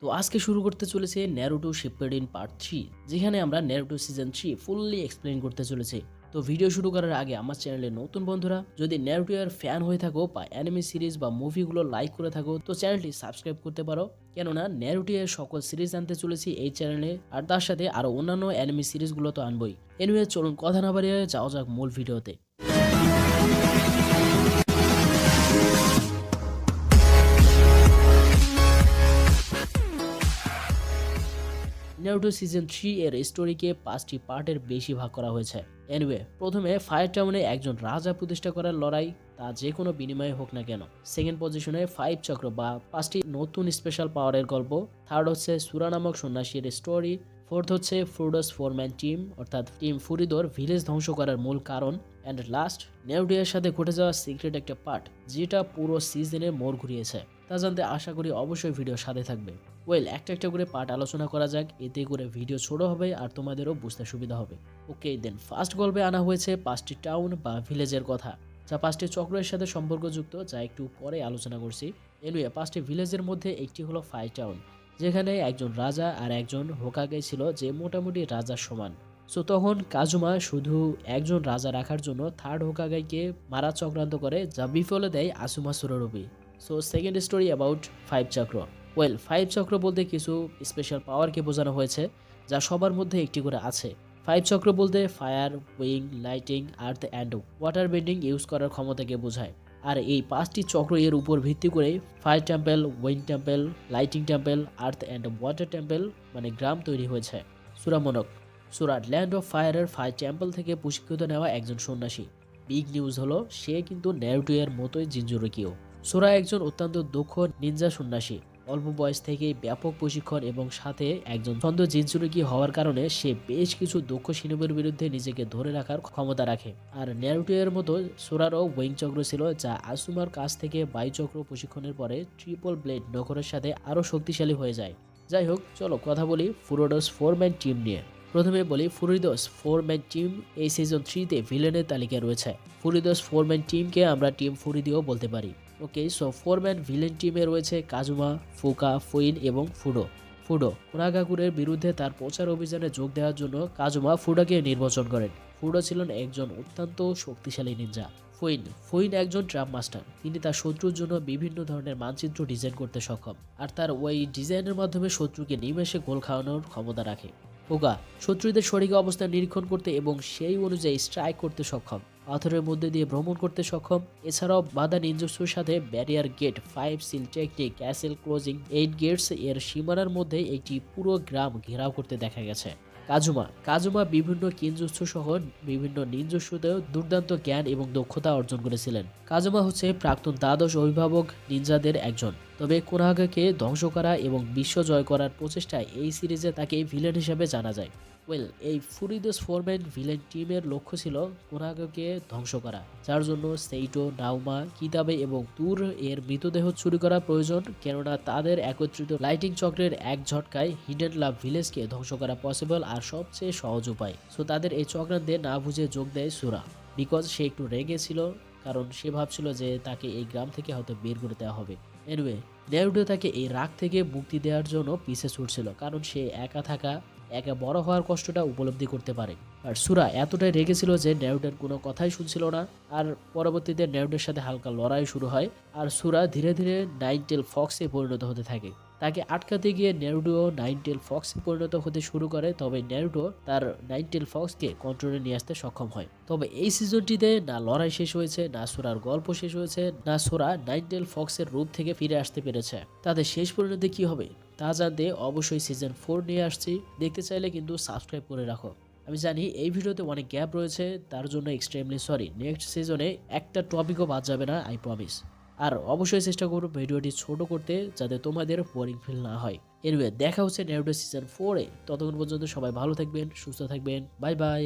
তো আজকে শুরু করতে চলেছে ন্যারুটো শিপমেন্ট পার্ট 3, যেখানে আমরা ন্যারুটো সিজন 3 ফুললি এক্সপ্লেইন করতে চলেছি। তো ভিডিও শুরু করার আগে আমার চ্যানেলে নতুন বন্ধুরা যদি ন্যারুটো এর ফ্যান হয়ে থাকো বা অ্যানিমে সিরিজ বা মুভিগুলো লাইক করে থাকো তো চ্যানেলটি সাবস্ক্রাইব করতে পারো, কেননা ন্যারুটো এর সকল সিরিজ আনতে চলেছি এই চ্যানেলে, আর তার সাথে আরো অন্যান্য অ্যানিমে সিরিজগুলো তো আনবই। এনিওয়ে চলুন কথা না বাড়িয়ে যাওয়া যাক মূল ভিডিওতে। নারুটো সিজন 3 এর স্টোরিকে 5টি পার্টের বেশি ভাগ করা হয়েছে। এনিওয়ে, প্রথমে ফায়ার টাউনে একজন রাজা প্রতিষ্ঠা করার লড়াই, তা যে কোনো বিনিময়ে হোক না কেন। সেকেন্ড পজিশনে 5 চক্র বা 5টি নতুন স্পেশাল পাওয়ারের গল্প। থার্ড হচ্ছে সুরা নামক সন্ন্যাসীর স্টোরি। ফোর্থ হচ্ছে ফুরোডোস ফোরম্যান টিম, অর্থাৎ টিম ফুরিদোর ভিলেজ ধ্বংস করার মূল কারণ। অ্যান্ড লাস্ট, নারুটো এর সাথে ঘটে যাওয়া সিক্রেট একটা পার্ট যেটা পুরো সিজনে মোড় ঘুরিয়েছে। তা জানতে আশা করি অবশ্যই ভিডিও সাথে থাকবে। ওয়েল, একটা একটা করে পার্ট আলোচনা করা যাক, এতে করে ভিডিও ছোট হবে আর তোমাদেরও বুঝতে সুবিধা হবে। ওকে দেন, ফার্স্ট গল্পে আনা হয়েছে 5টি টাউন বা ভিলেজের কথা, যা 5টি চক্রের সাথে সম্পর্কযুক্ত, যা একটু পরে আলোচনা করছি। এনিওয়ে, 5টি ভিলেজের মধ্যে একটি হলো ফায়ার টাউন, যেখানে একজন রাজা আর একজন হোকাগে ছিল যে মোটামুটি রাজার সমান। সো তখন কাজুমা শুধু একজন রাজা রাখার জন্য থার্ড হোকাগাইকে মারা চক্রান্ত করে, যা বিফলে দেয় আসুমা সুরারুবি। সো সেকেন্ড স্টোরি অ্যাবাউট 5 চক্র। ওয়েল, 5 চক্র বলতে কিছু স্পেশাল পাওয়ারকে বোঝানো হয়েছে, যা সবার মধ্যে একটি করে আছে। 5 চক্র বলতে fire, wing, lighting, earth and water bending use করার ক্ষমতাকে বোঝায়। আর এই 5টি চক্র এর উপর ভিত্তি করে fire temple, wing temple, lighting temple, earth and water temple মানে গ্রাম তৈরি হয়েছে। সুরামনক, সুরাট ল্যান্ড অফ ফায়ারের ফায়ার টেম্পল থেকে প্রশিক্ষিত নেওয়া একজন সন্ন্যাসী। বিগ নিউজ হলো সে কিন্তু নারুটো এর মতোই জিনজুরুকিও। সোরা একজন অত্যন্ত দক্ষ নিনজা সন্ন্যাসী। অল্প বয়স থেকেই ব্যাপক প্রশিক্ষণ এবং সাথে একজন ছন্দ জিনচুরুকি হওয়ার কারণে সে বেশ কিছু দক্ষ সিনোবের বিরুদ্ধে নিজেকে ধরে রাখার ক্ষমতা রাখে। আর নারুটো এর মতো সোরারও ওয়েং চক্র ছিল, যা আসুমার কাছ থেকে বায়ু চক্র প্রশিক্ষণের পরে ট্রিপল ব্লেড নখরের সাথে আরও শক্তিশালী হয়ে যায়। যাই হোক, চলো কথা বলি ফুরোডোস ফোরম্যান টিম নিয়ে। প্রথমে বলি ফুরিদোস ফোরম্যান টিম এই সিজন 3-তে ভিলেনের তালিকায় রয়েছে। ফুরিদোস ফোরম্যান টিমকে আমরা টিম ফুরিদিও বলতে পারি। ওকে, সো ফোরম্যান ভিলেন টিমে রয়েছে কাজুমা, ফুকা, ফুইন এবং ফুডো। ফুডো কুনাগাকুরের বিরুদ্ধে তার প্রচার অভিযানে যোগ দেওয়ার জন্য কাজুমা ফুডোকে নির্বাচন করেন। ফুডো ছিলেন একজন অত্যন্ত শক্তিশালী নিনজা। ফুইন ফুইন একজন ট্রাপ মাস্টার। তিনি তার শত্রুর জন্য বিভিন্ন ধরনের মানচিত্র ডিজাইন করতে সক্ষম, আর তার ওই ডিজাইনের মাধ্যমে শত্রুকে নিমেষে গোল খাওয়ানোর ক্ষমতা রাখে। ফুকা শত্রুদের সঠিক অবস্থান নিরীক্ষণ করতে এবং সেই অনুযায়ী স্ট্রাইক করতে সক্ষম, পাথরের মধ্যে দিয়ে ভ্রমণ করতে সক্ষম। এছাড়াও বাধা নিনজুৎসুর সাথে barrier gate, 5 seal technique, castle closing 8 gates এর সীমানার মধ্যে একটি পুরো গ্রাম ঘেরাও করতে দেখা গেছে। কাজুমা কাজুমা বিভিন্ন কিনজুৎসু সহ বিভিন্ন নিনজুৎসুতেও দুর্দান্ত জ্ঞান এবং দক্ষতা অর্জন করেছিলেন। কাজুমা হচ্ছে প্রাক্তন দ্বাদশ অভিভাবক নিনজাদের একজন, তবে কোনাহাগাকে ধ্বংস করা এবং বিশ্ব জয় করার প্রচেষ্টায় এই সিরিজে তাকে ভিলেন হিসেবে জানা যায়। ওয়েল, এই ফুরিদোস ফোরম্যান ভিলেন টিমের লক্ষ্য ছিল কোনাহাগাকে ধ্বংস করা, যার জন্য সেইটো, নাওমা, কিতাবে এবং তুর এর মৃতদেহ চুরি করা প্রয়োজন, কেননা তাদের একত্রিত লাইটিং চক্রের এক ঝটকায় হিডেন লাভ ভিলেজকে ধ্বংস করা পসিবল আর সবচেয়ে সহজ উপায়। সো তাদের এই চক্রান্তে না বুঝে যোগ দেয় সুরা, বিকজ সে একটু রেগে ছিল, কারণ সে ভাবছিল যে তাকে এই গ্রাম থেকে হয়তো বের করে দেওয়া হবে। এনিওয়ে, নারুটো তাকে এই রাগ থেকে মুক্তি দেওয়ার জন্য পিছে ছুটছিল, কারণ সে একা থাকা, একা বড় হওয়ার কষ্টটা উপলব্ধি করতে পারে। আর সুরা এতটাই রেগেছিল যে নারুটোর কোনো কথাই শুনছিল না। আর পরবর্তীতে নারুটোর সাথে হালকা লড়াই শুরু হয়, আর সুরা ধীরে ধীরে নাইন টেল ফক্সে পরিণত হতে থাকে। তাকে আটকাতে গিয়ে নারুটো নাইন টেল ফক্সে পরিণত হতে শুরু করে, তবে নারুটো তার নাইন টেল ফক্সকে কন্ট্রোলে নিয়ে আসতে সক্ষম হয়। তবে এই সিজনটিতে না লড়াই শেষ হয়েছে, না সুরার গল্প শেষ হয়েছে, না সুরা নাইন টেল ফক্সের রূপ থেকে ফিরে আসতে পেরেছে। তাদের শেষ পরিণতি কি হবে তা জানতে অবশ্যই সিজন 4 নিয়ে আসছি, দেখতে চাইলে কিন্তু সাবস্ক্রাইব করে রাখো। আমি জানি এই ভিডিওতে অনেক গ্যাপ রয়েছে, তার জন্য এক্সট্রিমলি সরি। নেক্সট সিজনে একটা টপিকও বাদ যাবে না, আই প্রমিস। আর অবশ্যই চেষ্টা করবো ভিডিওটি ছোট করতে, যাতে তোমাদের বোরিং ফিল না হয়। এনিওয়ে, দেখা হচ্ছে নারুটো সিজন 4-এ। ততক্ষণ পর্যন্ত সবাই ভালো থাকবেন, সুস্থ থাকবেন। Bye bye.